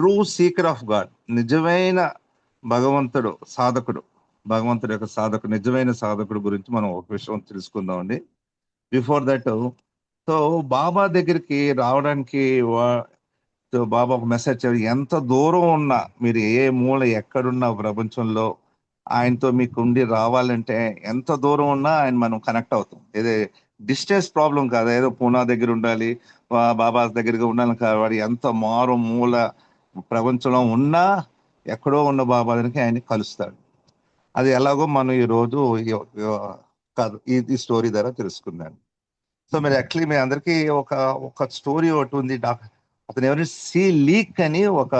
True seeker of God, నిజమైన భగవంతుడు సాధకుడు, భగవంతుడు యొక్క సాధకుడు, నిజమైన సాధకుడు గురించి మనం ఒక విషయం తెలుసుకుందామండి. బిఫోర్ దట్, సో బాబా దగ్గరికి రావడానికి సో బాబా ఒక మెసేజ్ ఎంత దూరం ఉన్నా, మీరు ఏ మూల ఎక్కడున్నా ప్రపంచంలో ఆయనతో మీకు ఉండి రావాలంటే ఎంత దూరం ఉన్నా ఆయన మనం కనెక్ట్ అవుతాం. ఏదో డిస్టెన్స్ ప్రాబ్లం కాదు, ఏదో పూనా దగ్గర ఉండాలి, బాబా దగ్గరగా ఉండాలి కాబట్టి ఎంత మారు మూల ప్రపంచంలో ఉన్నా ఎక్కడో ఉన్న బాబా దగ్గరికి ఆయన కలుస్తాడు. అది ఎలాగో మనం ఈ రోజు కాదు ఈ స్టోరీ ద్వారా తెలుసుకుందాం. సో మీరు యాక్చువల్లీ మీ అందరికీ ఒక స్టోరీ ఒకటి ఉంది. అతను ఎవరైనా సి లీక్ అని ఒక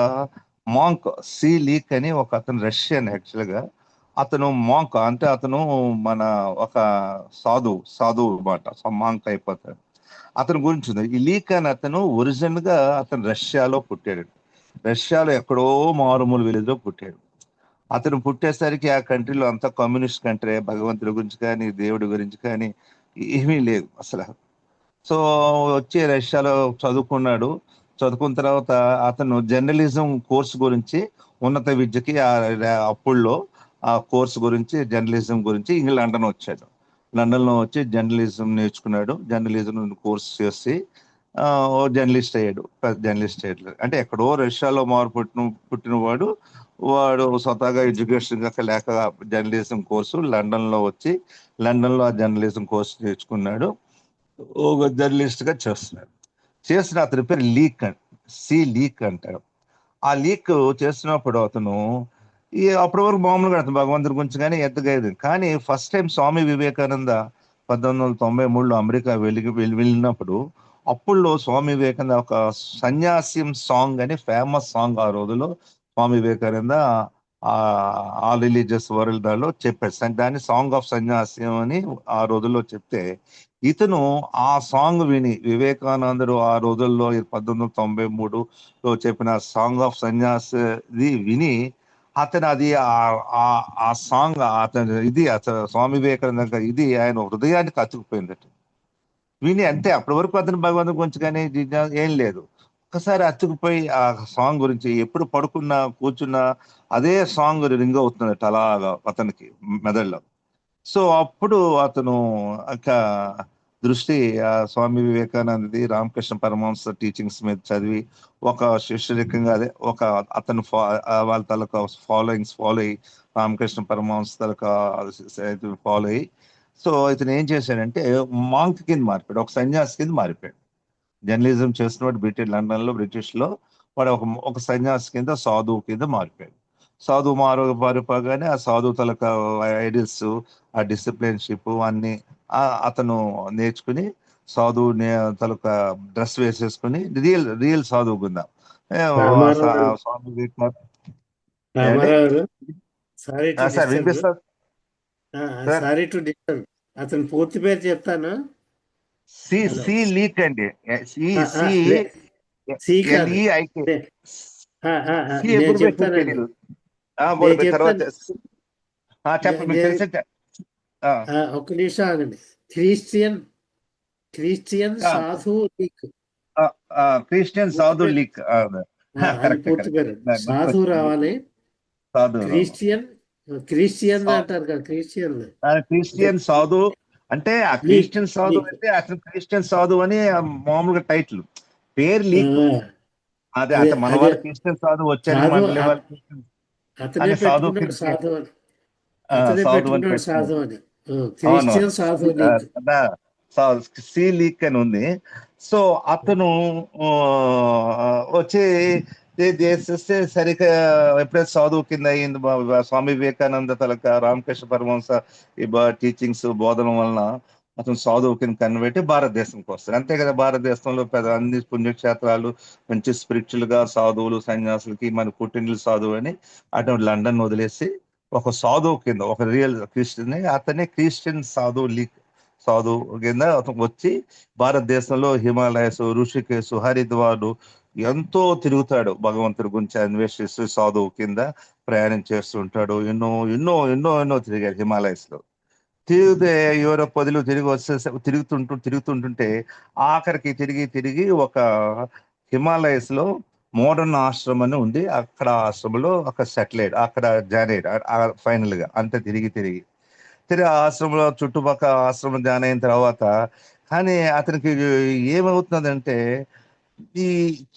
మాంక్, సి లీక్ అని ఒక అతను రష్యన్ యాక్చువల్గా. అతను మాంక్ అంటే అతను మన ఒక సాధువు అన్నమాట, మాంక్ అయిపోతాడు. అతని గురించి ఉంది. ఈ లీక్ అని అతను ఒరిజినల్ గా అతను రష్యాలో పుట్టాడు. రష్యాలో ఎక్కడో మారుమూల విలేజ్ లో పుట్టాడు. అతను పుట్టేసరికి ఆ కంట్రీలో అంతా కమ్యూనిస్ట్ కంట్రీ, భగవంతుడి గురించి కానీ దేవుడి గురించి కానీ ఏమీ లేదు అసలు. సో వచ్చి రష్యాలో చదువుకున్నాడు. చదువుకున్న తర్వాత అతను జర్నలిజం కోర్స్ గురించి, ఉన్నత విద్యకి అప్పుల్లో ఆ కోర్స్ గురించి, జర్నలిజం గురించి లండన్ వచ్చాడు. లండన్లో వచ్చి జర్నలిజం నేర్చుకున్నాడు. జర్నలిజం కోర్స్ చేసి జర్నలిస్ట్ అయ్యాడు. జర్నలిస్ట్ అయ్యాడు అంటే ఎక్కడో రష్యాలో పుట్టినవాడు. వాడు స్వతహాగా ఎడ్యుకేషన్ లేక జర్నలిజం కోర్సు లండన్లో వచ్చి లండన్లో ఆ జర్నలిజం కోర్సు నేర్చుకున్నాడు. ఒక జర్నలిస్ట్ గా చేసిన అతని పేరు లీక్, సి లీక్ అంటారు. ఆ లీక్ చేస్తున్నప్పుడు అతను అప్పటి వరకు మామూలుగా అతను భగవంతుడి గురించి కానీ ఎత్తగైదు. కానీ first time Swami Vivekananda 1893లో America వెళ్ళినప్పుడు, అప్పుల్లో స్వామి వివేకానంద ఒక సన్యాస్యం సాంగ్ అని ఫేమస్ సాంగ్ ఆ రోజులో Swami Vivekananda all religious world దానిలో చెప్పాడు. దాన్ని సాంగ్ ఆఫ్ సన్యాస్యం అని ఆ రోజుల్లో చెప్తే, ఇతను ఆ సాంగ్ విని, వివేకానందుడు ఆ రోజుల్లో 1893లో చెప్పిన సాంగ్ ఆఫ్ సన్యాసి విని, అతను అది ఆ సాంగ్ అతను స్వామి వివేకానంద ఇది ఆయన హృదయానికి అతుకుపోయిందట. విని అంటే అప్పటి వరకు అతను భగవంతుడి గురించి కానీ ఏం లేదు. ఒక్కసారి అతుకుపోయి ఆ సాంగ్ గురించి ఎప్పుడు పడుకున్నా కూర్చున్నా అదే సాంగ్ రింగ్ అవుతుందట అలాగా అతనికి మెదడులో. సో అప్పుడు అతను దృష్టి స్వామి వివేకానందది, రామకృష్ణ పరమహంస టీచింగ్స్ మీద చదివి ఒక శిష్యరికంగా అదే ఒక అతను వాళ్ళ తలక ఫాలో అయ్యి, రామకృష్ణ పరమహంస తలక ఫాలో అయ్యి, సో ఇతను ఏం చేశాడంటే మాంక్ కింద మారిపోయాడు, ఒక సన్యాసి కింద మారిపోయాడు. జర్నలిజం చేస్తున్నవాడు లండన్ లో బ్రిటిష్ లో వాడు ఒక సన్యాసి కింద, సాధువు కింద మారిపోయాడు. సాధువు మారిపోగానే ఆ సాధువు తలక ఐడియల్స్, ఆ డిసిప్లిన్షిప్ అన్ని అతను నేర్చుకుని సాధువు తలక డ్రెస్ వేసేసుకుని రియల్ సాధువు కింద స్వామి సార్ వినిపిస్తారు సారీ టు డిస్టర్బ్. అతను పూర్తి పేరు చెప్తాను. సి లీక్ అండి, చెప్తానండి. ఒక నిమిషం ఆగండి. క్రిస్టియన్ సాధు లీక్, క్రిస్టియన్ సాధు లీక్ పూర్తి పేరు. సాధు రావాలి, క్రిస్టియన్ అంటారు కదా, క్రిస్టియన్ సాధు అంటే ఆ క్రిస్టియన్ సాధు అంటే అసలు క్రిస్టియన్ సాధు అని మామూలుగా టైటిల్, పేరు లీక్. అదే అంటే మన వాళ్ళు క్రిస్టియన్ సాధు వచ్చారు, మండలి వాళ్ళు సాధు అని సి లీక్ అని ఉంది. సో అతను వచ్చి చేస్తే సరిగ్గా ఎప్పుడైతే సాధువు కింద అయింది, స్వామి వివేకానంద తలక రామకృష్ణ పరమహంస ఈ టీచింగ్స్ బోధన వలన అతను సాధువు కింద కన్వర్ట్ భారతదేశంకి వస్తారు. అంతే కదా, భారతదేశంలో అన్ని పుణ్యక్షేత్రాలు మంచి స్పిరిచువల్ గా సాధువులు సన్యాసులకి మన పుట్టినలు సాధువు అని అటు లండన్ వదిలేసి ఒక సాధువు కింద, ఒక రియల్ క్రిస్టియన్, అతనే క్రిస్టియన్ సాధువు కింద అతను వచ్చి భారతదేశంలో హిమాలయస్, ఋషికేశ్, హరిద్వార్ ఎంతో తిరుగుతాడు, భగవంతుడి గురించి అన్వేషిస్తూ సాధువు కింద ప్రయాణం చేస్తుంటాడు. ఎన్నో ఎన్నో ఎన్నో ఎన్నో తిరిగాడు హిమాలయస్ లో. తిరిగితే యూరోప్ వదిలి తిరుగుతుంటుంటే ఆఖరికి తిరిగి ఒక హిమాలయస్ లో మోడర్న్ ఆశ్రమం అని ఉంది. అక్కడ ఆశ్రమంలో అక్కడ సెటిల్ అయ్యాడు, అక్కడ జాయిన్ అయ్యాడు ఫైనల్ గా. అంతే తిరిగి ఆ ఆశ్రమంలో చుట్టుపక్కల ఆశ్రమం జాయిన్ అయిన తర్వాత కానీ అతనికి ఏమవుతున్నదంటే ఈ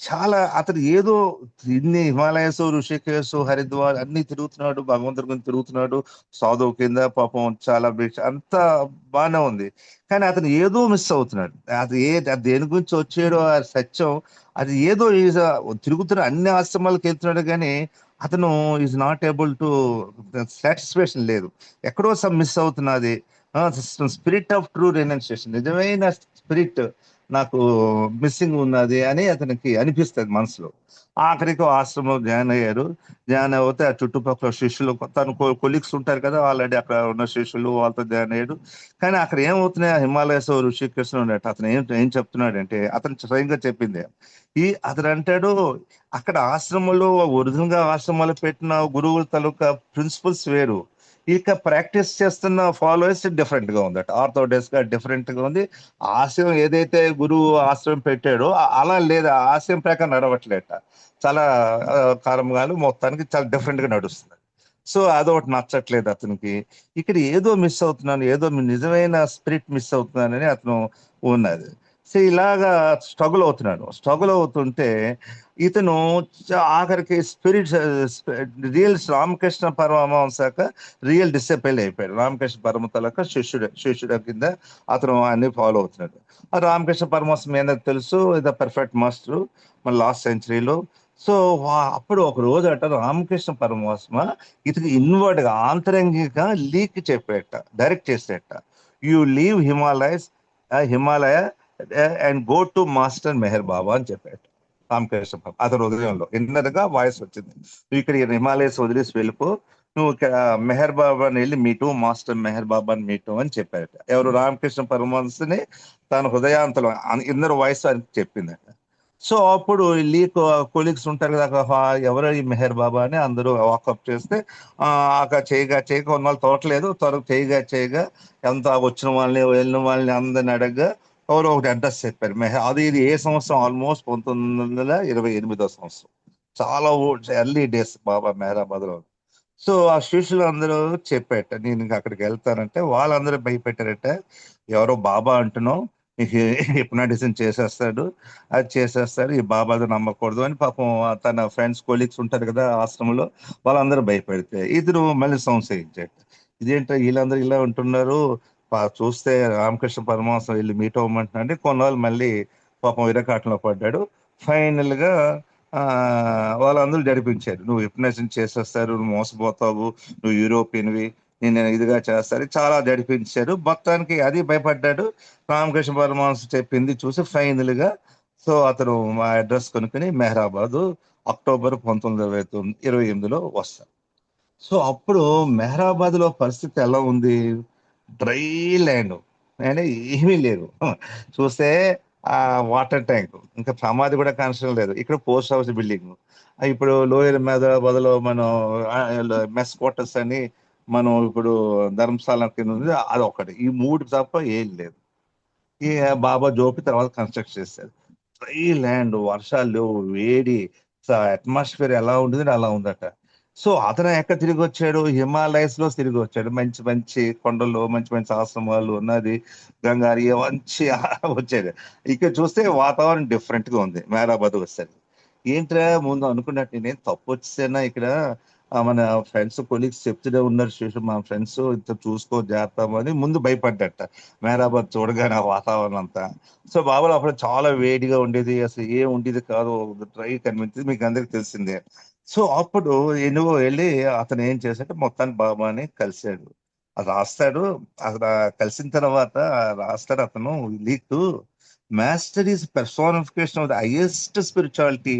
చాలా అతను ఏదో ఇన్ని హిమాలయస్, ఋషికేశ్, హరిద్వార్ అన్ని తిరుగుతున్నాడు, భగవంతుడి గురించి తిరుగుతున్నాడు, సాధువు కింద పాపం చాలా అంతా బాగానే ఉంది. కానీ అతను ఏదో మిస్ అవుతున్నాడు. అది దేని గురించి వచ్చాడో ఆ సత్యం, అది ఏదో తిరుగుతున్న అన్ని ఆశ్రమాలకు వెళ్తున్నాడు కానీ అతను is not able to satisfaction లేదు, ఎక్కడో సమ్ మిస్ అవుతున్నది. స్పిరిట్ ఆఫ్ ట్రూ రినౌన్సియేషన్, నిజమైన స్పిరిట్ నాకు మిస్సింగ్ ఉన్నది అని అతనికి అనిపిస్తుంది మనసులో. ఆఖరికి ఆశ్రమం జాయిన్ అయ్యారు. జాయిన్ అవుతే ఆ చుట్టుపక్కల శిష్యులు, తను కొలీగ్స్ ఉంటారు కదా ఆల్రెడీ అక్కడ ఉన్న శిష్యులు, వాళ్ళతో జాయిన్ అయ్యాడు. కానీ అక్కడ ఏమవుతున్నాయి, హిమాలయస్, ఋషికేశ్ ఉన్నట్టు అతను ఏం చెప్తున్నాడంటే, అతను స్వయంగా చెప్పింది అతను అంటాడు, అక్కడ ఆశ్రమంలో ఒరిజినల్ గా ఆశ్రమాలు పెట్టిన గురువుల తాలూకా ప్రిన్సిపల్స్ వేరు, ఇక ప్రాక్టీస్ చేస్తున్న ఫాలోవర్స్ డిఫరెంట్ గా ఉందట, ఆర్థోడాక్స్ గా డిఫరెంట్ గా ఉంది. ఆశయం ఏదైతే గురువు ఆశ్రమం పెట్టాడో అలా లేదు, ఆశయం ప్రకారం నడవట్లేట, చాలా కారంగాలు మొత్తానికి చాలా డిఫరెంట్ గా నడుస్తుంది. సో అదొకటి నచ్చట్లేదు అతనికి. ఇక్కడ ఏదో మిస్ అవుతున్నాను, ఏదో నిజమైన స్పిరిట్ మిస్ అవుతున్నానని అతను ఉన్నది. సో ఇలాగా స్ట్రగుల్ అవుతుంటే ఇతను ఆఖరికి స్పిరిట్ రియల్ రామకృష్ణ పరమహంసక రియల్ డిసిప్లిన్ అయిపోయాడు. రామకృష్ణ పరమతలక శిష్యుడు కింద అతను అన్ని ఫాలో అవుతున్నాడు. ఆ రామకృష్ణ పరమహంస మీద తెలుసు, ఇది పర్ఫెక్ట్ మాస్టర్ మన లాస్ట్ సెంచరీలో. సో అప్పుడు ఒక రోజు అట రామకృష్ణ పరమహంస ఇతనికి ఇన్వర్డ్ గా ఆంతరంగిక లీక్ చెప్పేట, డైరెక్ట్ చేసేట, you leave Himalaya and go to master Meher Baba అని చెప్పాడు రామకృష్ణ. అతని హృదయంలో ఇన్నర్గా వాయిస్ వచ్చింది, నువ్వు ఇక్కడ హిమాలయస్ వదిలేసి వెళ్ళిపో, నువ్వు ఇక్కడ మెహర్ బాబాని వెళ్ళి మీటు, మాస్టర్ మెహర్ బాబాని మీటు అని చెప్పారట. ఎవరు? రామకృష్ణ పరమహంసని తన హృదయాంతలో ఇన్నర్ వాయిస్ అని చెప్పిందట. సో అప్పుడు కొలీగ్స్ ఉంటారు కదా, ఎవరో ఈ మెహర్ బాబా అని అందరూ వాకప్ చేస్తే చేయగా కొన్నాళ్ళు తోటలేదు, చేయగా ఎంత వచ్చిన వాళ్ళని వెళ్ళిన వాళ్ళని అందరిని అడగగా ఎవరో ఒకటి అడ్రస్ చెప్పారు. ఇది ఏ సంవత్సరం? ఆల్మోస్ట్ 1928 సంవత్సరం, చాలా ఎర్లీ డేస్ బాబా మెహరాబాద్ లో. సో ఆ శిష్యులు అందరూ చెప్పారట, నేను ఇంక అక్కడికి వెళ్తానంటే వాళ్ళందరూ భయపెట్టారట, ఎవరో బాబా అంటున్నావు, నీకు హిప్నాటిజం చేసేస్తాడు, అది చేసేస్తాడు, ఈ బాబాతో నమ్మకూడదు అని పాపం తన ఫ్రెండ్స్ కొలీగ్స్ ఉంటారు కదా ఆశ్రమంలో, వాళ్ళందరూ భయపెడితే ఇతను మళ్ళీ సంశయించాడు, ఇదేంటో వీళ్ళందరూ ఇలా ఉంటున్నారు, చూస్తే రామకృష్ణ పరమహంస వెళ్ళి మీట్ అవ్వమంటున్నాడు. కొన్నాళ్ళు మళ్ళీ పాపం విరకాటంలో పడ్డాడు. ఫైనల్ గా వాళ్ళందరూ జరిపించారు, నువ్వు హిప్నైజేషన్ చేసేస్తారు, నువ్వు మోసపోతావు, నువ్వు యూరోపియన్వి, నేను ఇదిగా చేస్తారు, చాలా జరిపించారు. మొత్తానికి అది భయపడ్డాడు. రామకృష్ణ పరమహంస చెప్పింది చూసి ఫైనల్ గా సో అతను మా అడ్రస్ కొనుక్కుని మెహరాబాద్ అక్టోబర్ 1928లో వస్తాడు. సో అప్పుడు మెహరాబాద్ లో పరిస్థితి ఎలా ఉంది? డ్రై ల్యాండ్, అంటే ఏమీ లేదు. చూస్తే ఆ వాటర్ ట్యాంక్, ఇంకా సమాధి కూడా కన్స్ట్రక్షన్ లేదు. ఇక్కడ పోస్ట్ హౌస్ బిల్డింగ్, ఇప్పుడు లోయర్ మెహరాబాద్ లో మనం మెస్ క్వార్టర్స్ అని మనం ఇప్పుడు ధర్మశాల కింద ఉంది, అది ఒకటి. ఈ మూడు తప్ప ఏం లేదు. ఈ బాబా జోపి తర్వాత కన్స్ట్రక్ట్ చేశారు. డ్రై ల్యాండ్, వర్షాలు లేవు, వేడి, అట్మాస్ఫియర్ ఎలా ఉండేది అలా ఉందట. సో అతను ఎక్కడ తిరిగి వచ్చాడు? హిమాలయస్ లో తిరిగి వచ్చాడు. మంచి మంచి కొండలు, మంచి మంచి ఆశ్రమాలు ఉన్నది, గంగారి మంచి వచ్చాడు. ఇక్కడ చూస్తే వాతావరణం డిఫరెంట్ గా ఉంది. మెహరాబాద్ వచ్చాడు, ఏంట్రా ముందు అనుకున్నట్టు నేనేం తప్పు వచ్చేనా ఇక్కడ, మన ఫ్రెండ్స్ కొలీగ్స్ చెప్తూనే ఉన్నారు, శేషు మా ఫ్రెండ్స్ ఇంత చూసుకో జాగ్రత్త అని ముందు భయపడ్డట మెహరాబాద్ చూడగానే ఆ వాతావరణం అంతా. సో బాబాలో అప్పుడు చాలా వేడిగా ఉండేది, అసలు ఏం ఉండేది కాదు, డ్రై కనిపించింది, మీకు అందరికి తెలిసిందే. సో అప్పుడు నువ్వు వెళ్ళి అతను ఏం చేశాడు, మొత్తాన్ని బాబాని కలిశాడు. అది రాస్తాడు. అక్కడ కలిసిన తర్వాత రాస్తాడు అతను, leak master is personification of the highest spirituality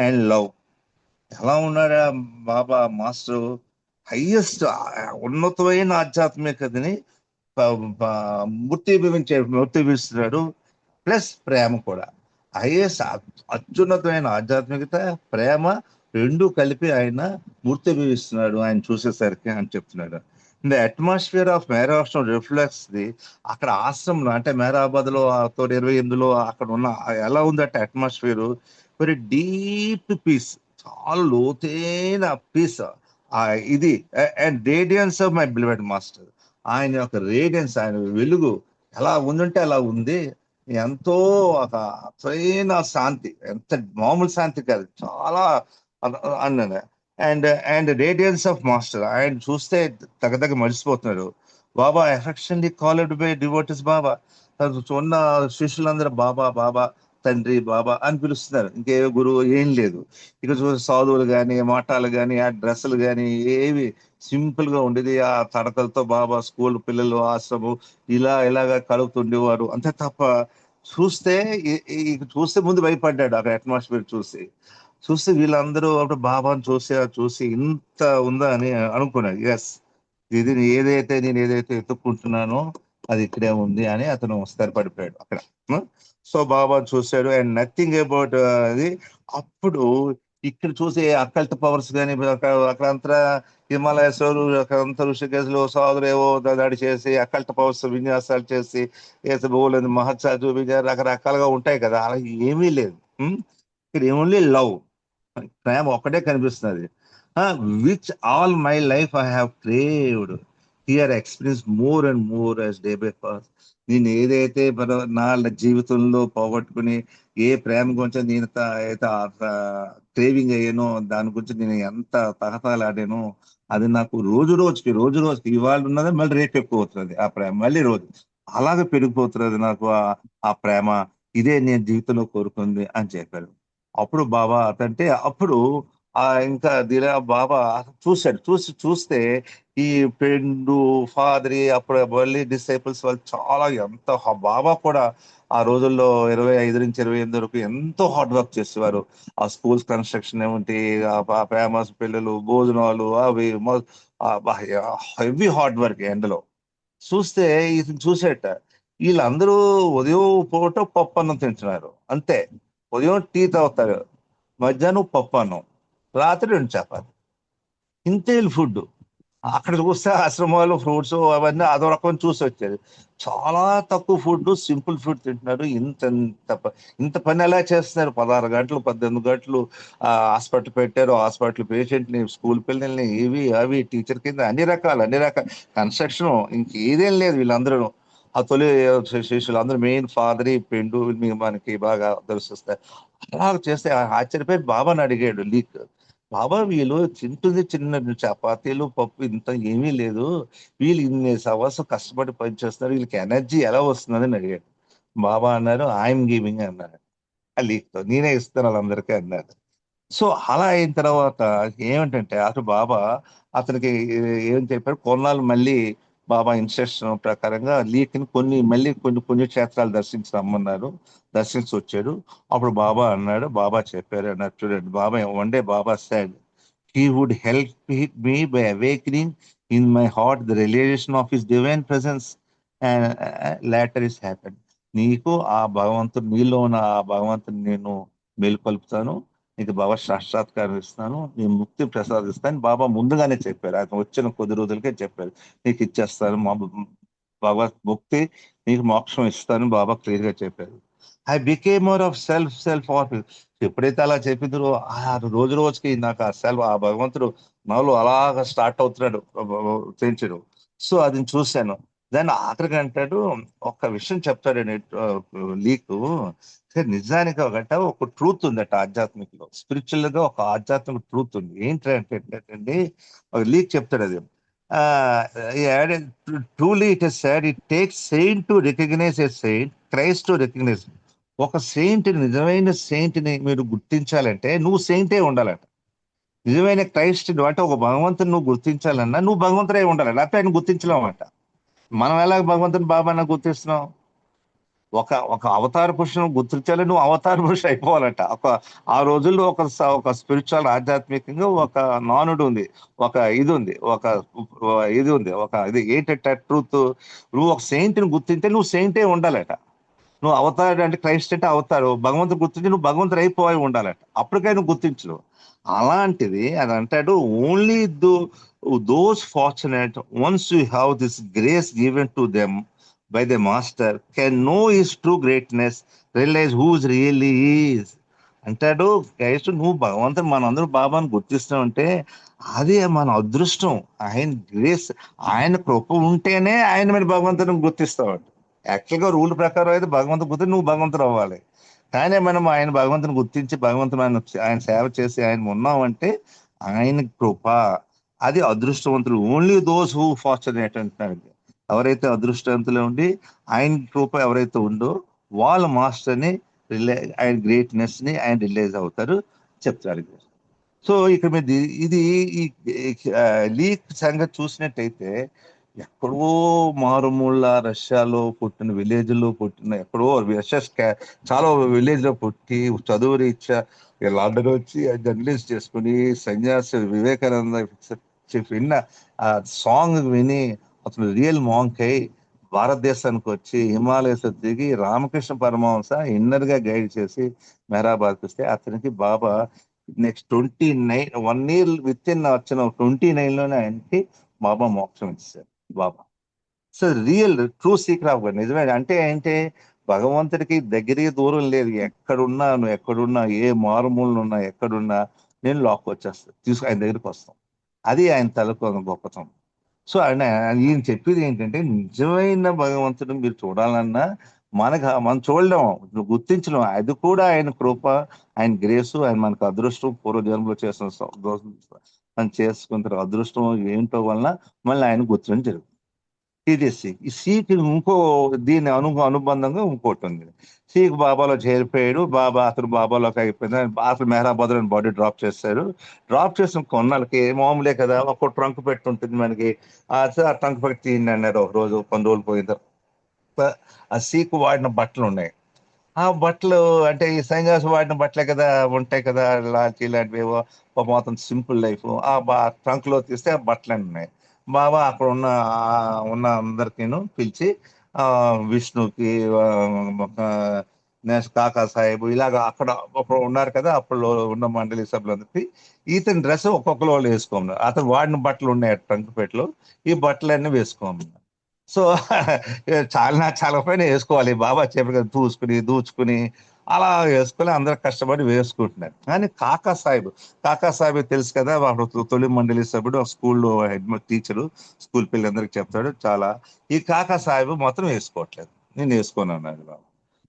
and love. ఎలా ఉన్నాడా బాబా మాస్టర్? హైయెస్ట్ ఉన్నతమైన ఆధ్యాత్మికతని మూర్తిభవిస్తున్నాడు, ప్లస్ ప్రేమ కూడా. హైయెస్ట్ అత్యున్నతమైన ఆధ్యాత్మికత, ప్రేమ రెండు కలిపి ఆయన మూర్తిభవిస్తున్నాడు ఆయన చూసేసరికి అని చెప్తున్నాడు. The atmosphere of Mehrabad reflects the, అక్కడ ఆశ్రమంలో అంటే మెహరాబాద్ లో 28లో అక్కడ ఉన్న ఎలా ఉందట అట్మాస్ఫియర్, వెరీ డీప్ పీస్, చాలా లోతైన పీస్ ఇది. And radiance of my beloved master, ఆయన యొక్క రేడియన్స్, ఆయన వెలుగు ఎలా ఉందంటే అలా ఉంది. ఎంతో ఒక అసలైన శాంతి, ఎంత మామూలు శాంతి కాదు, చాలా అన్నాను. అండ్ రేడియన్స్ ఆఫ్ మాస్టర్, ఆయన చూస్తే తగ్గ మర్చిపోతున్నారు. బాబా ఎఫెక్షన్లీ కాల్డ్ బై డివోటీస్ బాబా, ఉన్న శిష్యులందరూ బాబా బాబా, తండ్రి బాబా అని పిలుస్తున్నారు. ఇంకే గురువు ఏం లేదు. ఇక చూసి సాధువులు కానీ, మఠాలు కానీ, ఆ డ్రెస్సులు కానీ ఏవి సింపుల్ గా ఉండేది. ఆ తడకలతో బాబా స్కూల్ పిల్లలు ఆశ్రమం ఇలాగా కలుగుతుండేవారు అంతే తప్ప. చూస్తే చూస్తే ముందు భయపడ్డాడు అక్కడ అట్మాస్ఫియర్ చూస్తే వీళ్ళందరూ అప్పుడు బాబాను చూసి ఇంత ఉందా అని అనుకున్నాడు. ఎస్, ఇది ఏదైతే నేను ఎత్తుక్కుంటున్నానో అది ఇక్కడే ఉంది అని అతను స్థిరపడిపోయాడు అక్కడ. సో బాబా చూశాడు అండ్ నథింగ్ అబౌట్ అది. అప్పుడు ఇక్కడ చూసే అకల్ట్ పవర్స్ కానీ, అక్కడంతా హిమాలయస్, అక్కడంతా ఋషికేశ్లో సాధులు ఏవో దాడి చేసి అకల్ట్ పవర్స్ విన్యాసాలు చేసి బోలేదు మహత్సా చూపించారు, రకరకాలుగా ఉంటాయి కదా. అలా ఏమీ లేదు. ఇక్కడ ఓన్లీ లవ్, ప్రేమ ఒక్కటే కనిపిస్తున్నది. Which all my life I have craved, here experience more and more as day by pass. నేను ఏదైతే నా జీవితంలో పోగొట్టుకుని ఏ ప్రేమ గురించి నేను క్రేవింగ్ అయ్యానో, దాని గురించి నేను ఎంత తహతాలాడానో, అది నాకు రోజు రోజుకి ఇవాళ ఉన్నది మళ్ళీ రేపు ఎక్కువ అవుతుంది. ఆ ప్రేమ మళ్ళీ రోజు అలాగే పెరిగిపోతున్నది నాకు ఆ ప్రేమ. ఇదే నేను జీవితంలో కోరుకుంది అని చెప్పారు. అప్పుడు బాబా అంటే అప్పుడు ఇంకా బాబా చూస్తే ఈ పెండు ఫాదరి అప్పుడు మళ్ళీ డిసైపుల్స్ వాళ్ళు చాలా ఎంత బాబా కూడా ఆ రోజుల్లో 25 నుంచి 28 వరకు ఎంతో హార్డ్ వర్క్ చేసేవారు. ఆ స్కూల్స్ కన్స్ట్రక్షన్ ఏమిటి, ఆ ఫేమస్ పిల్లలు భోజనాలు అవి హెవీ హార్డ్ వర్క్ ఎండలో. చూస్తే ఇది చూసేట వీళ్ళందరూ ఉదయం పూట పప్పు అన్నం తింటున్నారు అంతే. ఉదయం టీ తాగుతారు, మధ్యాహ్నం పప్పు అన్నం, రాత్రి 2 చపాతి, ఇంతే ఫుడ్. అక్కడ చూస్తే ఆశ్రమాలు ఫ్రూట్స్ అవన్నీ అదో రకం చూసి వచ్చేది. చాలా తక్కువ ఫుడ్, సింపుల్ ఫుడ్ తింటున్నారు. ఇంత పని ఎలా చేస్తున్నారు? 16 గంటలు 18 గంటలు హాస్పిటల్ పెట్టారు. హాస్పిటల్ పేషెంట్ని, స్కూల్ పిల్లల్ని, ఇవి అవి టీచర్ కింద అన్ని రకాల కన్స్ట్రక్షన్, ఇంకేదేం లేదు. వీళ్ళందరూ ఆ తొలి శిష్యులు అందరూ మెయిన్ ఫాదరి పెండు మనకి బాగా దర్శిస్తారు. అలా చేస్తే ఆశ్చర్యపోయి బాబాని అడిగాడు లీక్, బాబా వీళ్ళు తింటుంది చిన్న చపాతీలు పప్పు ఇంత ఏమీ లేదు, వీళ్ళు ఇన్ని సంవత్సరం కష్టపడి పనిచేస్తున్నారు, వీళ్ళకి ఎనర్జీ ఎలా వస్తుందని అడిగాడు. బాబా అన్నారు ఐఎమ్ గివింగ్ అన్నారు. ఆ లీక్తో నేనే ఇస్తాను వాళ్ళందరికీ అన్నారు. సో అలా అయిన తర్వాత ఏమిటంటే అటు బాబా అతనికి ఏం చెప్పారు, కొన్నాళ్ళు మళ్ళీ బాబా ఇన్స్ట్రక్షన్ ప్రకారంగా లీక్ని కొన్ని పుణ్యక్షేత్రాలు దర్శించి వచ్చాడు. అప్పుడు బాబా చెప్పారు అన్నారు, చూడండి Baba one day Baba said he would help me by awakening in my heart the realization of his divine presence, and later is happened. నీకు ఆ భగవంతుడు, నీలో ఉన్న ఆ భగవంతుని నేను మేలుకొల్పుతాను, నీకు బాబా సాక్షాత్కారం ఇస్తాను, నేను ముక్తి ప్రసాదిస్తాను బాబా ముందుగానే చెప్పారు. ఆయన వచ్చిన కొద్ది రోజులకే చెప్పారు, నీకు ఇచ్చేస్తాను భగవత్ ముక్తి, నీకు మోక్షం ఇస్తాను బాబా క్లియర్ గా చెప్పారు. I became more of self ఎప్పుడైతే అలా చెప్పిందో రోజుకి నాకు ఆ భగవంతుడు నాలో అలాగా స్టార్ట్ అవుతున్నాడు పెంచడు. సో అది చూశాను. దాన్ని ఆఖరికి అంటాడు, ఒక విషయం చెప్తాడు లీకు, నిజానికి ఒక ట్రూత్ ఉందట ఆధ్యాత్మికలో, స్పిరిచువల్ గా ఒక ఆధ్యాత్మిక ట్రూత్ ఉంది. ఏంటంటే ఒక లీక్ చెప్తాడు అది. Truly it is said it takes saint to recognize a saint, Christ to recognize. ఒక సెయింట్, నిజమైన సెయింట్ ని మీరు గుర్తించాలంటే నువ్వు సెయింటే ఉండాలంట. నిజమైన క్రైస్ట్ అంటే ఒక భగవంతుని నువ్వు గుర్తించాలన్నా నువ్వు భగవంతుడే ఉండాలి, లేకపోతే ఆయన గుర్తించలేమంట. మనం ఎలా భగవంతుని బాబాను గుర్తిస్తున్నాం? ఒక అవతార పురుషుని గుర్తించాలి, నువ్వు అవతార పురుషు అయిపోవాలంట. ఆ రోజుల్లో ఒక స్పిరిచువల్ ఆధ్యాత్మికంగా ఒక నానుడు ఉంది, ఒక ఇది ఉంది, ఇది ఏంటంటే ట్రూత్. నువ్వు ఒక సెయింట్ ని గుర్తింటే నువ్వు సెయింటే ఉండాలట. నువ్వు అవతారు అంటే క్రైస్ట్ అంటే అవతారు, భగవంతుడు గుర్తించి నువ్వు భగవంతుడు అయిపోయి ఉండాలట, అప్పటికై నువ్వు గుర్తించు. అలాంటిది అది అంటాడు, only those fortunate ones you have this grace given to them by the master can know his true greatness, realize who's really is. అంటాడు క్రైస్తు నువ్వు భగవంతుడు మనందరూ బాబాను గుర్తిస్తామంటే అదే మన అదృష్టం. ఆయన గ్రేస్, ఆయన కృప ఉంటేనే ఆయన మీద భగవంతుని గుర్తిస్తావాడు. యాక్చువల్గా రూల్ ప్రకారం అయితే భగవంతుడు గుర్తి నువ్వు భగవంతుడు అవ్వాలి. కానీ మనం ఆయన భగవంతుని గుర్తించి భగవంతుని ఆయన సేవ చేసి ఆయన ఉన్నామంటే ఆయన కృప. అది అదృష్టవంతులు. ఓన్లీ దోస్ హూ ఫార్చునేట్ అంటున్నాడు. ఎవరైతే అదృష్టవంతులు ఉండి ఆయన కృప ఎవరైతే ఉందో వాళ్ళ మాస్టర్ని ఆయన గ్రేట్నెస్ ని ఆయన రిలీజ్ అవుతారు చెప్తారు. సో ఇక్కడ మీరు ఇది ఈ లీక్ సంగతి చూసినట్టయితే ఎక్కడో మారుమూల రష్యాలో పుట్టిన విలేజ్ లో పుట్టిన ఎక్కడో చాలా విలేజ్ లో పుట్టి చదువు రీత్యా లండన్ వచ్చి జర్నలిస్ట్ చేసుకుని సన్యాసి వివేకానంద విన్న ఆ సాంగ్ విని అతను రియల్ మాంక్ అయి భారతదేశానికి వచ్చి హిమాలయస్ దిగి రామకృష్ణ పరమహంస ఇన్నర్ గా గైడ్ చేసి మెహరాబాద్కి వస్తే అతనికి Baba next 29 1 year within వచ్చిన 29 లోనే ఆయనకి బాబా మోక్షం ఇచ్చారు Baba. So real true secret of నిజమే. అంటే ఏంటి భగవంతుడికి దగ్గరికి దూరం లేదు. ఎక్కడున్నా నువ్వు ఎక్కడున్నా ఏ మారుమూలను ఉన్నా ఎక్కడున్నా నేను లాక్ వచ్చేస్తా తీసుకు ఆయన దగ్గరికి వస్తాం. అది ఆయన తలకు గొప్పతనం. సో ఆయన ఈయన చెప్పేది ఏంటంటే నిజమైన భగవంతుడు మీరు చూడాలన్నా మనం చూడలేం, గుర్తించలేం. అది కూడా ఆయన కృప, ఆయన గ్రేసు, ఆయన మనకు అదృష్టం పూర్వజన్మలో చేసిన మనం చేసుకున్న అదృష్టం ఏంటో వలన మళ్ళీ ఆయన గుర్తించడం జరుగుతుంది. ఇది సిక్. ఈ సీక్ ఇంకో దీని అనుబంధంగా ఇంకోటి ఉంది. సీక్ బాబాలో చేరిపోయాడు. అతను బాబాలోకి అయిపోయింది. అసలు మెహరాబాద్ లో బాడీ డ్రాప్ చేశారు. డ్రాప్ చేసిన కొన్నాళ్ళకి మామూలే కదా ఒక ట్రంక్ పెట్టి ఉంటుంది మనకి. ఆ ట్రంక్ పెట్టి తీయండి అన్నారు ఒక రోజు. కొన్ని రోజులు పోయిన తర్వాత ఆ సీక్ వాడిన బట్టలు ఉన్నాయి. ఆ బట్టలు అంటే ఈ సన్యాసి వాడిన బట్టలే కదా ఉంటాయి కదా, లాల్చి ఇలాంటివి మొత్తం సింపుల్ లైఫ్. ఆ ట్రంక్ లో తీస్తే ఆ బట్టలు ఉన్నాయి. బాబా అక్కడ ఉన్న అందరికీను పిలిచి విష్ణుకి నెక్స్ట్ కాకా సాహెబ్ ఇలాగ అక్కడ ఉన్నారు కదా అప్పుడు ఉన్న మండలి సభ్యులందరికీ ఇతని డ్రెస్ ఒక్కొక్కరు వాళ్ళు వేసుకోమన్నారు. అతను వాడిన బట్టలు ఉన్నాయి ట్రంక్ పెట్లో, ఈ బట్టలన్నీ వేసుకోమన్నారు. సో చాలా పైన వేసుకోవాలి. బాబా చెప్పారు కదా దూచుకుని అలా వేసుకొని అందరు కష్టపడి వేసుకుంటున్నారు. కానీ కాకా సాహెబ్ తెలుసు కదా, వాడు తొలి మండలి సభ్యుడు, స్కూల్లో హెడ్ టీచరు, స్కూల్ పిల్లలందరికీ చెప్తాడు చాలా. ఈ కాకా సాహెబ్ మాత్రం వేసుకోవట్లేదు. నేను వేసుకోను అన్నాడు బాబా.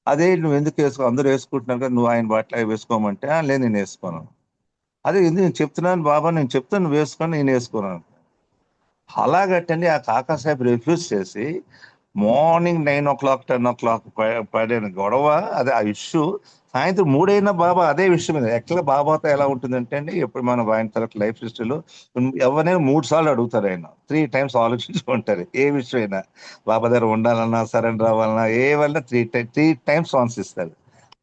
అదే నువ్వు ఎందుకు వేసుకో, అందరూ వేసుకుంటున్నారు కదా, నువ్వు ఆయన బట్టలు వేసుకోమంటే లేదు నేను వేసుకోను. అదే ఎందుకు నేను చెప్తున్నాను బాబా, నేను చెప్తాను నువ్వు వేసుకొని నేను వేసుకోను. అలాగట్టండి ఆ కాకా సాహెబ్ రిఫ్యూజ్ చేసి మార్నింగ్ 9 o'clock 10 o'clock పడిన గొడవ, అదే ఆ ఇష్యూ సాయంత్రం 3 అయినా బాబా అదే విషయం మీద. యాక్చువల్గా బాబాతో ఎలా ఉంటుందంటే అండి, ఎప్పుడు మనం ఆయన తర్వాత లైఫ్ హిస్టరీలో ఎవరైనా 3 సార్లు అడుగుతారు. ఆయన 3 times ఆలోచించుకుంటారు ఏ విషయం అయినా. బాబా దగ్గర ఉండాలన్నా సరెండర్ అవ్వాలన్నా ఏవన్నా 3 times ఆన్సిస్తారు.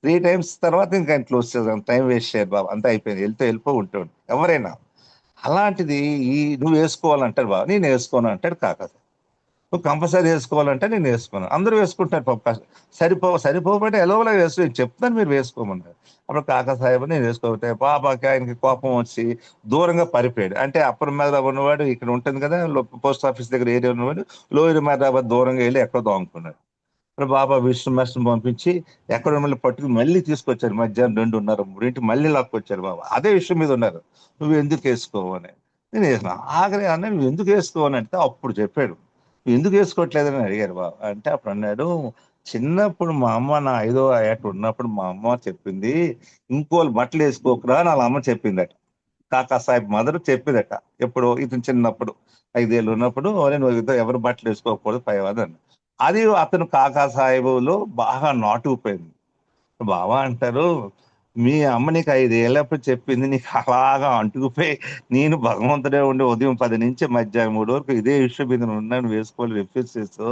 3 times తర్వాత ఇంకా ఆయన క్లోజ్ చేద్దాం, టైం వేస్ట్ చేయరు బాబా, అంతా అయిపోయింది, వెళ్ళిపో ఉంటాడు ఎవరైనా. అలాంటిది నువ్వు వేసుకోవాలంటాడు బాబా, నేను వేసుకోను అంటాడు కాకా. నువ్వు కంపల్సరీ వేసుకోవాలంటే నేను వేసుకోను. అందరూ వేసుకుంటారు పాప. సరిపోబట్టే ఎలాగోలా వేసుకో చెప్తాను మీరు వేసుకోమన్నారు. అప్పుడు కాకా సాహెబ్ నేను వేసుకోకపోతే పాపకి ఆయనకి కోపం వచ్చి దూరంగా పరిపోయాడు. అంటే అప్పర్ మెహరాబాద్ ఉన్నవాడు ఇక్కడ ఉంటుంది కదా, పోస్ట్ ఆఫీస్ దగ్గర ఏరియా ఉన్నవాడు లోయర్ మెహరాబాద్ దూరంగా వెళ్ళి ఎక్కడో దాంకున్నాడు. ఇప్పుడు బాబా విష్ణు మాస్టర్ని పంపించి ఎక్కడ మళ్ళీ పట్టుకుని మళ్ళీ తీసుకొచ్చారు. మధ్యాహ్నం 2:30 3 మళ్ళీ లాక్కొచ్చారు బాబా. అదే విషయం మీద ఉన్నారు. నువ్వు ఎందుకు వేసుకోవు అని. నేను వేసిన ఆఖరి అన్న నువ్వు ఎందుకు వేసుకోవని అంటే అప్పుడు చెప్పాడు. "నువ్వు ఎందుకు వేసుకోవట్లేదని" అడిగారు బాబా. అంటే అప్పుడు అన్నాడు, చిన్నప్పుడు మా అమ్మ నా 5వ ఏట ఉన్నప్పుడు మా అమ్మ చెప్పింది, ఇంకోళ్ళు బట్టలు వేసుకోకురా అని వాళ్ళ అమ్మ చెప్పిందట. కాకా సాహెబ్ మదర్ చెప్పిందట. ఎప్పుడు ఇతను చిన్నప్పుడు 5 ఏళ్ళు ఉన్నప్పుడు నువ్వు ఎవరు బట్టలు వేసుకోకూడదు పైవాదని. అది అతను కాకా సాహెబులో బాగా నాటుకుపోయింది. బాబా అంటారు, మీ అమ్మ నీకు 5 ఏళ్ళప్పుడు చెప్పింది, నీకు అలాగా అంటుకుపోయి నేను భగవంతుడే ఉండి ఉదయం 10 నుంచి మధ్యాహ్నం 3 వరకు ఇదే విషయం మీద ఉన్నాను, వేసుకోవాలి రిఫ్యూజ్ చేస్తూ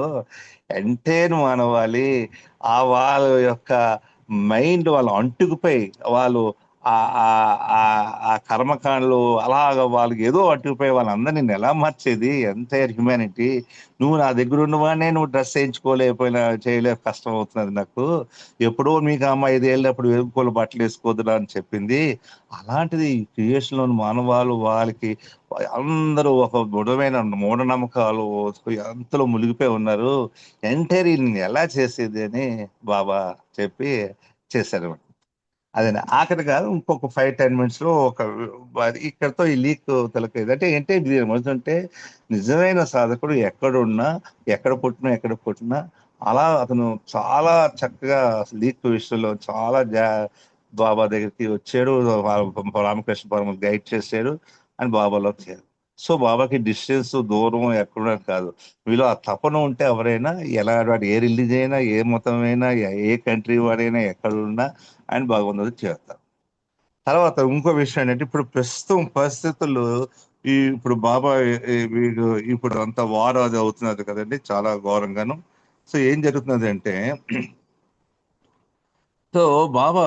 అంటే నువ్వు అనవాలి. వాళ్ళ యొక్క మైండ్ వాళ్ళు అంటుకుపోయి వాళ్ళు ఆ కర్మకాండలు అలాగ వాళ్ళకి ఏదో అట్టుకుపోయి వాళ్ళందరినీ నేను ఎలా మార్చేది ఎంటైర్ హ్యుమానిటీ. నువ్వు నా దగ్గర ఉన్నవాడినే నువ్వు డ్రెస్ చేయించుకోలేకపోయినా కష్టం అవుతున్నది నాకు. ఎప్పుడో మీకు అమ్మ 5 ఏళ్ళప్పుడు వేపుకోలు బట్టలు వేసుకోవద్దురా అని చెప్పింది. అలాంటిది క్రియేషన్ లోని మానవాళు వాళ్ళకి అందరూ ఒక బుడమైన మూఢనమ్మకాలు అంతలో మునిగిపోయి ఉన్నారు. ఎంటైర్ ఎలా చేసేది అని బాబా చెప్పి చేశారు. అదే ఆఖరి కాదు, ఇంకొక 5-10 minutes లో ఇక్కడతో ఈ లీక్ తొలగేది. అంటే ఏంటి దీని ఏమవుతుందంటే, నిజమైన సాధకుడు ఎక్కడున్నా, ఎక్కడ పుట్టినా అలా అతను చాలా చక్కగా లీక్ విషయంలో చాలా బాబా దగ్గరికి వచ్చాడు. రామకృష్ణ పరమ గైడ్ చేశాడు అని బాబాలో చేరాడు. సో బాబాకి డిస్టెన్స్ దూరం ఎక్కడా కాదు, వీళ్ళు ఆ తపన ఉంటే ఎవరైనా ఎలా వాడు ఏ రిలీజ్ అయినా, ఏ మతం అయినా, ఏ కంట్రీ వాడైనా, ఎక్కడున్నా ఆయన భగవంతుడు చేస్తారు. తర్వాత ఇంకో విషయం ఏంటంటే, ఇప్పుడు ప్రస్తుతం పరిస్థితులు ఇప్పుడు బాబా వీడు ఇప్పుడు అంత వార్ అది అవుతున్నది కదండి, చాలా ఘోరంగాను. సో ఏం జరుగుతున్నది అంటే, సో బాబా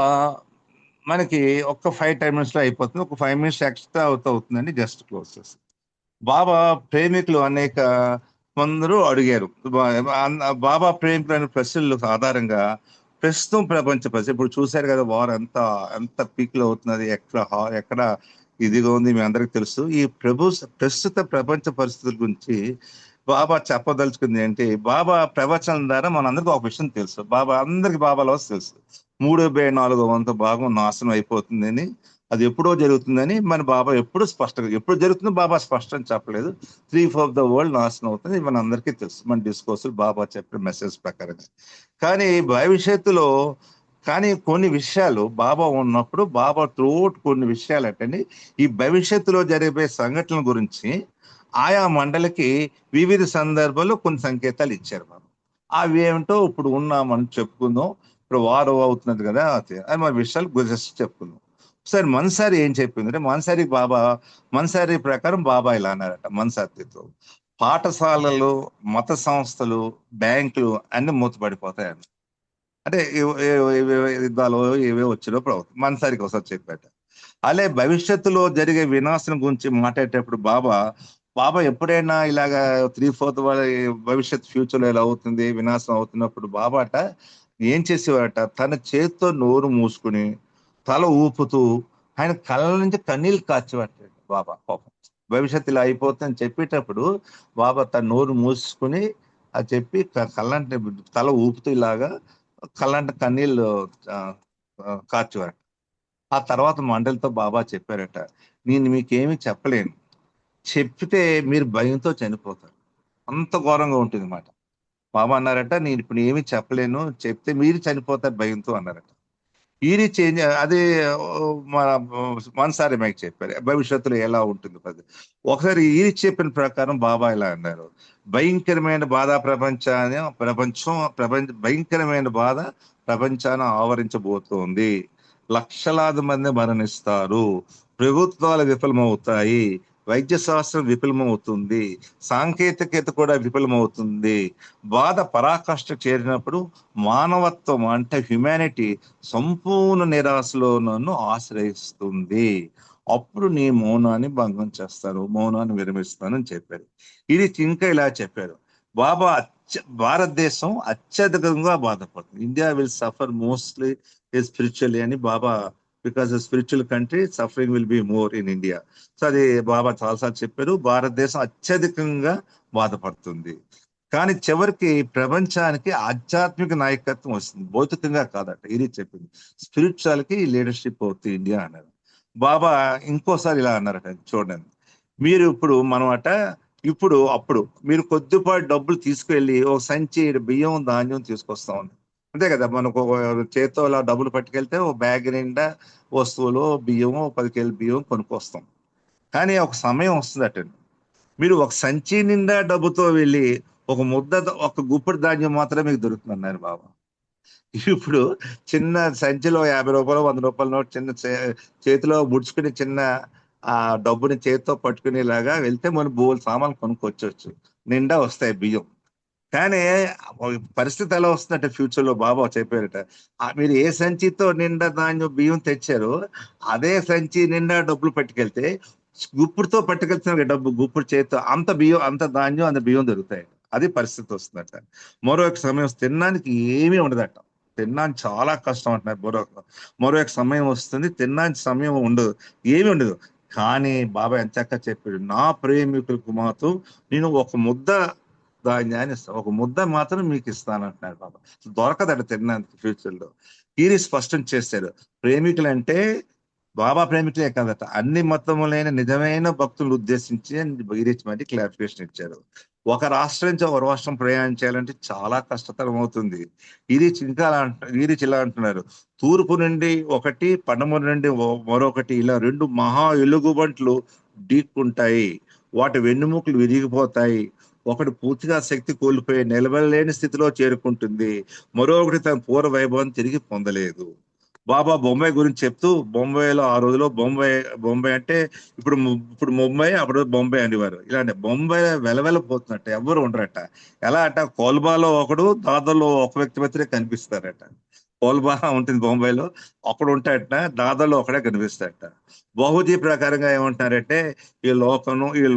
మనకి ఒక్క 5-10 minutes లో అయిపోతుంది. ఒక 5 minutes ఎక్స్ట్రా అవుతుందండి, జస్ట్ క్లోజ్ చేస్తాం. బాబా ప్రేమికులు అనేక కొందరు అడిగారు. బాబా ప్రేమికులు అనే ప్రశ్నలు ఆధారంగా ప్రస్తుతం ప్రపంచ పరిస్థితి ఇప్పుడు చూశారు కదా, వార్ ఎంత పీక్ లో అవుతున్నది, ఎక్కడ ఇదిగా ఉంది, మీ అందరికి తెలుసు. ఈ ప్రస్తుత ప్రపంచ పరిస్థితుల గురించి బాబా చెప్పదలుచుకుంది ఏంటి, బాబా ప్రవచనం ద్వారా మనందరికీ ఒక విషయం తెలుసు. అందరికి బాబాలో తెలుసు, 3/4 భాగం నాశనం అయిపోతుందని, అది ఎప్పుడో జరుగుతుందని మన బాబా ఎప్పుడు జరుగుతుందో బాబా స్పష్టం చెప్పలేదు. 3/4 ద వరల్డ్ నాశనం అవుతుంది, మన అందరికీ తెలుసు, మన డిస్కోర్స్ బాబా చెప్పిన మెసేజ్ ప్రకారంగా. కానీ భవిష్యత్తులో కొన్ని విషయాలు బాబా ఉన్నప్పుడు బాబా త్రూఅవుట్ కొన్ని విషయాలు అంటే, ఈ భవిష్యత్తులో జరిగే సంఘటనల గురించి ఆయా మండలికి వివిధ సందర్భాల్లో కొన్ని సంకేతాలు ఇచ్చారు బాబా. అవి ఏమిటో ఇప్పుడు మనం చెప్పుకుందాం. ఇప్పుడు వారు అవుతున్నది కదా, అది మన విషయాలు జస్ట్ చెప్పుకుందాం. ఒకసారి మన్సారి ఏం చెప్పిందంటే, మన్సారి ప్రకారం బాబా ఇలా అన్నారట. మన్సారితో పాఠశాలలు, మత సంస్థలు, బ్యాంకులు అన్ని మూతపడిపోతాయన్న. అంటే యుద్ధాలు ఏవే వచ్చినో ప్రభుత్వం మన్సారికి ఒకసారి చెప్పాట. అలాగే భవిష్యత్తులో జరిగే వినాశనం గురించి మాట్లాడేటప్పుడు బాబా ఎప్పుడైనా ఇలాగా 3/4 భవిష్యత్ ఫ్యూచర్ లో ఎలా అవుతుంది, వినాశనం అవుతున్నప్పుడు బాబాట ఏం చేసేవారట, తన చేతితో నోరు మూసుకుని తల ఊపుతూ ఆయన కళ్ళ నుంచి కన్నీళ్ళు కార్చేవాట బాబా. పాపం భవిష్యత్తు ఇలా అయిపోతుందని చెప్పేటప్పుడు బాబా తన నోరు మూసుకుని అది చెప్పి కళ్ళంటే తల ఊపుతూ ఇలాగా కళ్ళంట కన్నీళ్ళు కార్చేవాట. ఆ తర్వాత మండలితో బాబా చెప్పారట, నేను మీకేమీ చెప్పలేను, చెప్తే మీరు భయంతో చనిపోతారు, అంత ఘోరంగా ఉంటుంది మాట. బాబా అన్నారట, నేను ఇప్పుడు ఏమీ చెప్పలేను, చెప్తే మీరు చనిపోతారు భయంతో అన్నారట. ఈరి చేంజ్ అదే మన మనసారి మైక్ చెప్పారు భవిష్యత్తులో ఎలా ఉంటుంది పది. ఒకసారి ఈరి చెప్పిన ప్రకారం బాబా ఇలా అన్నారు, భయంకరమైన బాధ భయంకరమైన బాధ ప్రపంచాన్ని ఆవరించబోతోంది. లక్షలాది మంది మరణిస్తారు, ప్రభుత్వాలు విఫలమవుతాయి, వైద్య శాస్త్రం విఫలమవుతుంది, సాంకేతికత కూడా విఫలమవుతుంది. బాధ పరాకాష్ఠ చేరినప్పుడు మానవత్వం అంటే హ్యుమానిటీ సంపూర్ణ నిరాశలో నన్ను ఆశ్రయిస్తుంది. అప్పుడు నీ మౌనాన్ని భంగం చేస్తారు, మౌనాన్ని విరమిస్తానని చెప్పారు. ఇది ఇంకా ఇలా చెప్పారు, బాబా భారతదేశం అత్యధికంగా బాధపడుతుంది. India will suffer mostly spiritually అని Baba, because spiritual country suffering will be more in India. So అది బాబా చాలాసార్లు చెప్పారు, భారతదేశం అత్యధికంగా బాధపడుతుంది. కానీ చివరికి ప్రపంచానికి ఆధ్యాత్మిక నాయకత్వం వస్తుంది, భౌతికంగా కాదట. ఇది చెప్పింది, స్పిరిచువల్కి లీడర్షిప్ అవుతుంది ఇండియా అన్నారు. బాబా ఇంకోసారి ఇలా అన్నారట, చూడండి, మీరు అప్పుడు మీరు కొద్దిపాటి డబ్బులు తీసుకువెళ్ళి ఒక సంచి బియ్యం ధాన్యం తీసుకొస్తాం, అంతే కదా. మనకు చేతితో అలా డబ్బులు పట్టుకెళ్తే ఒక బ్యాగ్ నిండా వస్తువులు బియ్యము 10 kg బియ్యం కొనుక్కొస్తాం. కానీ ఒక సమయం వస్తుందట, మీరు ఒక సంచి నిండా డబ్బుతో వెళ్ళి ఒక గుప్పెడు ధాన్యం మాత్రమే మీకు దొరుకుతుంది అన్నారు బాబా. ఇప్పుడు చిన్న సంచిలో 50 రూపాయలు 100 రూపాయల నోట్ చిన్న చేతిలో ముడుచుకుని చిన్న ఆ డబ్బుని చేతితో పట్టుకునేలాగా వెళ్తే మనం బోల్ సామాన్లు కొనుక్కొచ్చు, నిండా వస్తాయి బియ్యం. కానీ పరిస్థితి ఎలా వస్తుందంటే ఫ్యూచర్ లో బాబా చెప్పారట, మీరు ఏ సంచితో నిండా ధాన్యం బియ్యం తెచ్చారో అదే సంచి నిండా డబ్బులు పట్టుకెళ్తే గుప్పుడుతో పట్టుకెళ్తున్నారు డబ్బు, గుప్పుడు చేతితో అంత బియ్యం, అంత ధాన్యం, అంత బియ్యం దొరుకుతాయి. అది పరిస్థితి వస్తుందట. మరొక సమయం తినడానికి ఏమీ ఉండదట, తినడానికి చాలా కష్టం అంటున్నారు. మరొక సమయం వస్తుంది, తినడానికి సమయం ఉండదు, ఏమి ఉండదు. కానీ బాబా ఎంతక్క చెప్పాడు, నా ప్రేమికులకు మాత్రం నేను ఒక ముద్ద ధాన్యాన్ని ఇస్తాను, ఒక ముద్ద మాత్రం మీకు ఇస్తాను అంటున్నాడు బాబా. దొరకదట తినడానికి ఫ్యూచర్ లో. ఈరి స్పష్టం చేశారు. ప్రేమికులంటే బాబా ప్రేమికులే కాదట, అన్ని మతములైన నిజమైన భక్తులను ఉద్దేశించి ఈరిచ్ మరి క్లారిఫికేషన్ ఇచ్చారు. ఒక రాష్ట్రం నుంచి ఒక రాష్ట్రం ప్రయాణం చేయాలంటే చాలా కష్టతరం అవుతుంది. ఈరిచ్ ఇలా అంటున్నారు, తూర్పు నుండి ఒకటి, పడమర నుండి మరొకటి, ఇలా 2 మహా ఎలుగుబంట్లు ఢీక్కుంటాయి. వాటి వెన్నుముకలు విరిగిపోతాయి. ఒకటి పూర్తిగా శక్తి కోల్పోయి నిలబడలేని స్థితిలో చేరుకుంటుంది. మరొకటి తన పూర్వ వైభవం తిరిగి పొందలేదు. బాబా బొంబాయి గురించి చెప్తూ, బొంబాయిలో ఆ రోజులో బొంబాయి అంటే ఇప్పుడు ముంబై, అప్పుడు బొంబాయి అనేవారు. ఇలాంటి బొంబాయి వెలవెలపోతున్నట్ట, ఎవ్వరు ఉండరట. ఎలా అట, కోల్బాలో ఒకడు, దాదాలో ఒక వ్యక్తి మాత్రమే కనిపిస్తారట. కోల్బా ఉంటుంది బొంబాయిలో, ఒకడు ఉంటాడట, దాదాలో ఒకడే కనిపిస్తాడట. బహుజీ ప్రకారంగా ఏమంటున్నారంటే, ఈ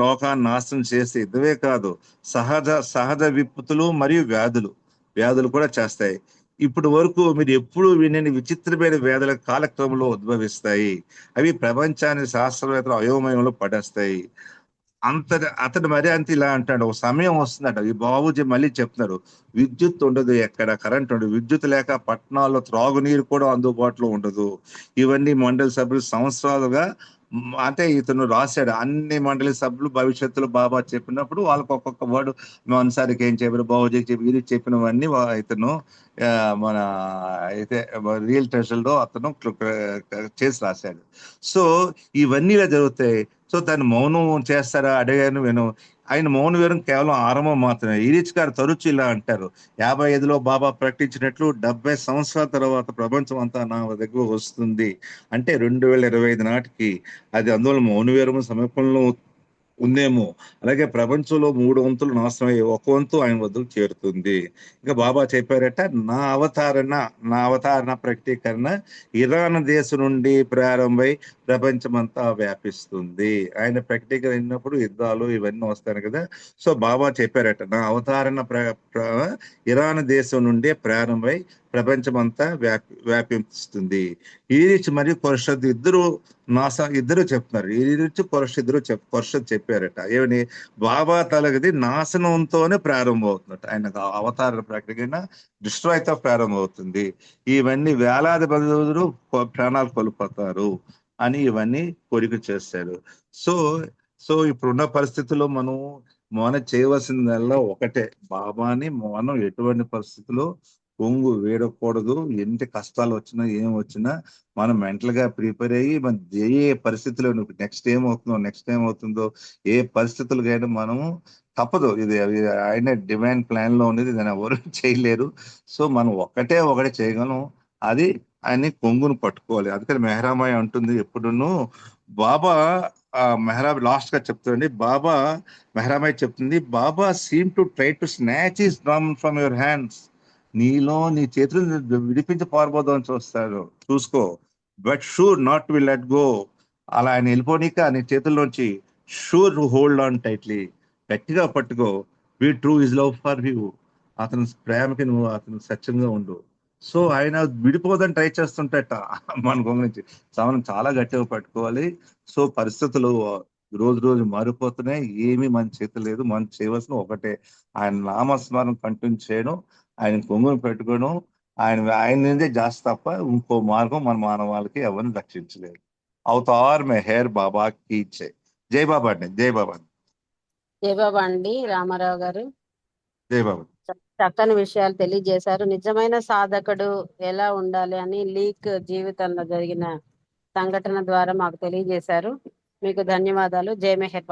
లోకాన్ని నాశనం చేసే ఇదివే కాదు, సహజ విపత్తులు మరియు వ్యాధులు కూడా చేస్తాయి. ఇప్పుడు వరకు మీరు ఎప్పుడు వినని విచిత్రమైన వ్యాధుల కాలక్రమంలో ఉద్భవిస్తాయి. అవి ప్రపంచాన్ని శాస్త్రవేత్తలు అయోమయంలో పడేస్తాయి. అతడు మరి అంత ఇలా అంటాడు, ఒక సమయం వస్తుందట. ఈ బాబుజీ మళ్ళీ చెప్తున్నారు, విద్యుత్ ఉండదు, ఎక్కడ కరెంట్ ఉండదు, విద్యుత్ లేక పట్టణాల్లో త్రాగునీరు కూడా అందుబాటులో ఉండదు. ఇవన్నీ మండలి సభ్యులు సంవత్సరాలుగా అంటే ఇతను రాశాడు. అన్ని మండలి సభ్యులు భవిష్యత్తులో బాబా చెప్పినప్పుడు వాళ్ళకి ఒక్కొక్క వర్డ్ మనసారికి ఏం చెప్పారు, బాబుజీకి చెప్పి, ఇది చెప్పినవన్నీ ఇతను మన అయితే రియల్ ట్రెజర్లో అతను చేసి రాశాడు. సో ఇవన్నీ ఇలా జరుగుతాయి. సో దాన్ని మౌనం చేస్తారా అడిగాను నేను. ఆయన మౌన వివరం కేవలం ఆరంభం మాత్రమే. ఈరిచ్ గారు తరచు ఇలా అంటారు, 55లో బాబా ప్రకటించినట్లు 70 సంవత్సరాల తర్వాత ప్రపంచం అంతా నా దగ్గర వస్తుంది అంటే 2025 నాటికి అది అందువల్ల మౌన వివరం సమీపంలో ఉందేమో. అలాగే ప్రపంచంలో 3 వంతులు నాశనం అయ్యి 1 వంతు ఆయన వద్దకు చేరుతుంది. ఇంకా బాబా చెప్పారట, నా అవతారణ ప్రకటీకరణ ఇరాన్ దేశం నుండి ప్రారంభమై ప్రపంచమంతా వ్యాపిస్తుంది. ఆయన ప్రకటీకరించినప్పుడు యుద్ధాలు ఇవన్నీ వస్తాయి కదా. సో బాబా చెప్పారట, నా అవతారణ ఇరాన్ దేశం నుండే ప్రారంభమై ప్రపంచమంతా వ్యాపిస్తుంది. ఈరిచ్ మరియు పరిషత్ ఇద్దరు చెప్తున్నారు. ఈరిచ్ పరిషత్ చెప్పారట, ఏమని, బాబా తలగది నాశనంతోనే ప్రారంభం అవుతుందట. ఆయన అవతార ప్రక్రియ డిస్ట్రాయ్తో ప్రారంభం అవుతుంది. ఇవన్నీ వేలాది బదులు ప్రాణాలు కోల్పోతారు అని ఇవన్నీ కోరిక చేశారు. సో ఇప్పుడున్న పరిస్థితుల్లో మనం చేయవలసిందల్లా ఒకటే, బాబాని మనం ఎటువంటి పరిస్థితుల్లో కొంగు వేడకూడదు. ఎన్ని కష్టాలు వచ్చినా ఏం వచ్చినా మనం మెంటల్ గా ప్రిపేర్ అయ్యి మన ఏ పరిస్థితిలో నెక్స్ట్ ఏమవుతుందో ఏ పరిస్థితులకైనా మనము తప్పదు. ఇది ఆయన డివైన్ ప్లాన్ లో ఉండేది, దాన్ని ఎవరు చేయలేరు. సో మనం ఒకటే చేయగలం, అది ఆయన్ని కొంగును పట్టుకోవాలి. అందుకని మెహరామాయి అంటుంది ఎప్పుడును, బాబా మెహరాబ్ లాస్ట్ గా చెప్తుంది, మెహరామాయి చెప్తుంది, Baba seem to try to snatch his drum from your hands. నీ చేతులు విడిపించి పారిపోదామని చూసుకో, but sure not will let go. అలా ఆయన వెళ్ళిపోనీక నీ చేతుల్లోంచి షూర్ హోల్డ్ ఆన్ టైట్లీ, గట్టిగా పట్టుకో. Be true his love for you, అతని ప్రేమకి నువ్వు అతను సత్యంగా ఉండు. సో ఆయన విడిపోదని ట్రై చేస్తుంటట మన గురించి. మనం చాలా గట్టిగా పట్టుకోవాలి. సో పరిస్థితులు రోజు మారిపోతున్నాయి, ఏమీ మన చేతులు లేదు. మనం చేయవలసిన ఒకటే, ఆయన నామస్మరణ కంటిన్యూ చేయడం, ఆయన కొంగును పెట్టుకోవడం, ఆయన నుండే జాస్తి తప్ప ఇంకో మార్గం మన మానవాళికి ఎవరిని రక్షించలేదు. అవతార్ మెహర్ బాబా కీచే. జై బాబా అండి, జై బాబా. జై బాబా అండి రామారావు గారు, జై బాబా. చక్కని విషయాలు తెలియజేశారు. నిజమైన సాధకుడు ఎలా ఉండాలి అని లీక్ జీవితంలో జరిగిన సంఘటన ద్వారా మాకు తెలియజేశారు. మీకు ధన్యవాదాలు. జై మెహర్ బాబా.